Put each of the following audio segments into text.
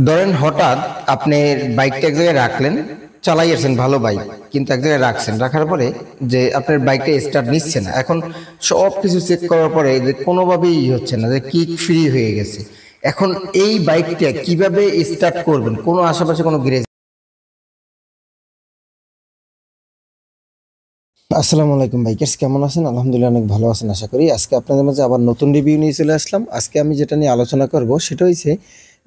ধরেন হঠাৎ আপনি বাইকটা এক জায়গায় রাখলেন, চালাইয়েছেন ভালো বাইক, কিন্তু এক জায়গায় রাখছেন, রাখার পরে যে আপনার বাইকটা স্টার্ট নিচ্ছে না। এখন সব কিছু চেক করার পরে যে কোনোভাবেই হচ্ছে না, যে কিক ফ্রি হয়ে গেছে। এখন এই বাইকটা কিভাবে স্টার্ট করবেন? কোনো আশেপাশে কোনো গ্যারেজ? আসসালামু আলাইকুম বাইকার্স, কেমন আছেন? আলহামদুলিল্লাহ অনেক ভালো আছেন আশা করি। আজকে আপনাদের মাঝে আবার নতুন রিভিউ নিয়ে চলে আসলাম। আজকে আমি যেটা নিয়ে আলোচনা করব সেটা হচ্ছে,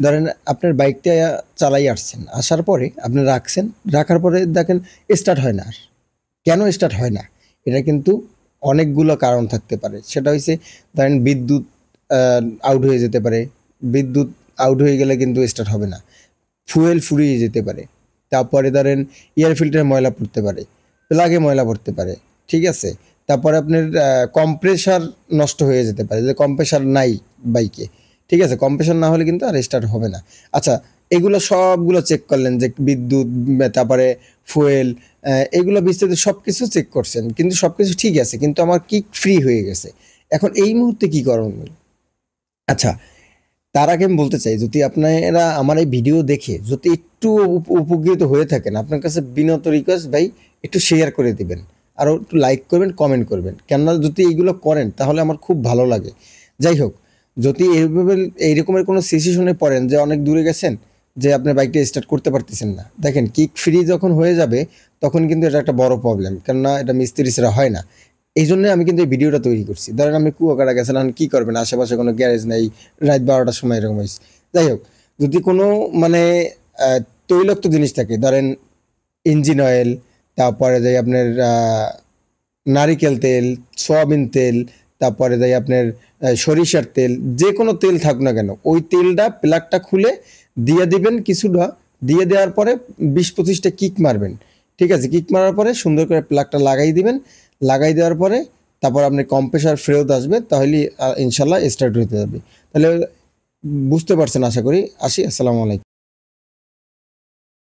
ধরেন আপনার বাইকটা চালাই আসছেন, আসার পরে আপনি রাখছেন, রাখার পরে দেখেন স্টার্ট হয় না। আর কেন স্টার্ট হয় না? এটা কিন্তু অনেকগুলো কারণ থাকতে পারে। সেটা হচ্ছে, ধরেন বিদ্যুৎ আউট হয়ে যেতে পারে। বিদ্যুৎ আউট হয়ে গেলে কিন্তু স্টার্ট হবে না। ফুয়েল ফুরিয়ে যেতে পারে। তারপরে ধরেন এয়ার ফিল্টারে ময়লা পড়তে পারে, প্লাগে ময়লা পড়তে পারে। ঠিক আছে? তারপরে আপনার কম্প্রেসার নষ্ট হয়ে যেতে পারে, যে কম্প্রেসার নাই বাইকে। ঠিক আছে? কম্প্রেসার না হলে কিন্তু আর স্টার্ট হবে না। আচ্ছা, এগুলো সবগুলো চেক করলেন, যে বিদ্যুৎ, তারপরে ফুয়েল, এগুলো বিস্তারিত সব কিছু চেক করছেন, কিন্তু সব কিছু ঠিক আছে, কিন্তু আমার কিক ফ্রি হয়ে গেছে। এখন এই মুহূর্তে কি করণীয়? আচ্ছা, তার আগে আমি বলতে চাই, যদি আপনারা আমার এই ভিডিও দেখে যদি একটু উপকৃত হয়ে থাকেন, আপনার কাছে বিনত রিকোয়েস্ট ভাই, একটু শেয়ার করে দিবেন, আরও একটু লাইক করবেন, কমেন্ট করবেন। কেননা যদি এইগুলো করেন তাহলে আমার খুব ভালো লাগে। যাই হোক, যদি এইভাবে এইরকমের কোনো সিচুয়েশনে পড়েন যে অনেক দূরে গেছেন, যে আপনার বাইকটা স্টার্ট করতে পারতেছেন না, দেখেন কিক ফ্রি যখন হয়ে যাবে তখন কিন্তু এটা একটা বড় প্রবলেম, কেননা এটা মিস্ত্রি ছাড়া হয় না। এই জন্য আমি কিন্তু এই ভিডিওটা তৈরি করছি। ধরেন আমি কুয়াকাটা গেছিলাম, কি করবেন, আশেপাশে কোনো গ্যারেজ নেই, রাত 12টার সময় এরকম হয়েছে। যাই হোক, যদি কোনো মানে আহ, তৈলাক্ত জিনিস থাকে, ধরেন ইঞ্জিন অয়েল, তারপরে যাই আপনার নারিকেল তেল, সয়াবিন তেল, তারপরে যাই আপনার সরিষার তেল, যে কোনো তেল থাকুক না কেন, ওই তেলটা প্লাগটা খুলে দিয়ে দিবেন কিছুটা। দিয়ে দেওয়ার পরে 20-25টা কিক মারবেন। ঠিক আছে? কিক মারার পরে সুন্দর করে প্লাগটা লাগাই দিবেন। লাগাই দেওয়ার পরে তারপর আপনি কম্প্রেসার ফেরত আসবে, তাহলে ইনশাল্লাহ স্টার্ট হতে যাবে। তাহলে বুঝতে পারছেন আশা করি। আসি, আসসালামু আলাইকুম।